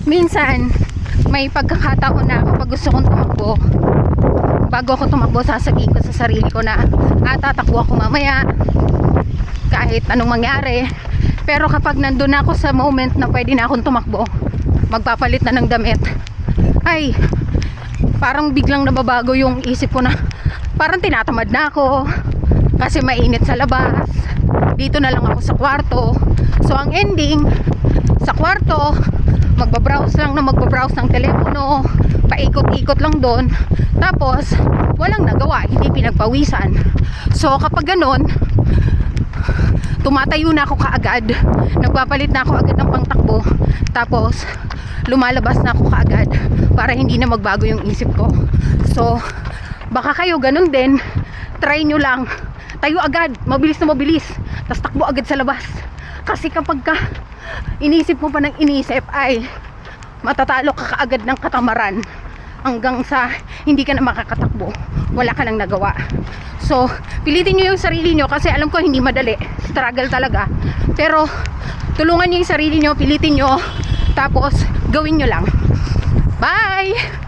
minsan may pagkakataon na kapag gusto kong tumakbo, bago ako tumakbo, sasabihin ko sa sarili ko na tatakbo ako mamaya kahit anong mangyari. Pero kapag nandun ako sa moment na pwede na akong tumakbo, magpapalit na ng damit, ay parang biglang nababago yung isip ko na parang tinatamad na ako kasi mainit sa labas. Dito na lang ako sa kwarto. So ang ending, sa kwarto magbabrowse ng telepono, paikot-ikot lang doon, tapos walang nagawa, hindi pinagpawisan. So kapag ganon, tumatayo na ako kaagad, nagpapalit na ako agad ng pangtakbo, tapos lumalabas na ako kaagad para hindi na magbago yung isip ko. So baka kayo ganun din, try nyo lang, tayo agad, mabilis na mabilis, tapos takbo agad sa labas. Kasi kapag ka inisip mo pa ng inisip, ay matatalo ka kaagad ng katamaran hanggang sa hindi ka na makakatakbo, wala ka nang nagawa. So pilitin nyo yung sarili nyo, kasi alam ko hindi madali, struggle talaga, pero tulungan nyo yung sarili nyo, pilitin nyo, tapos gawin nyo lang. Bye!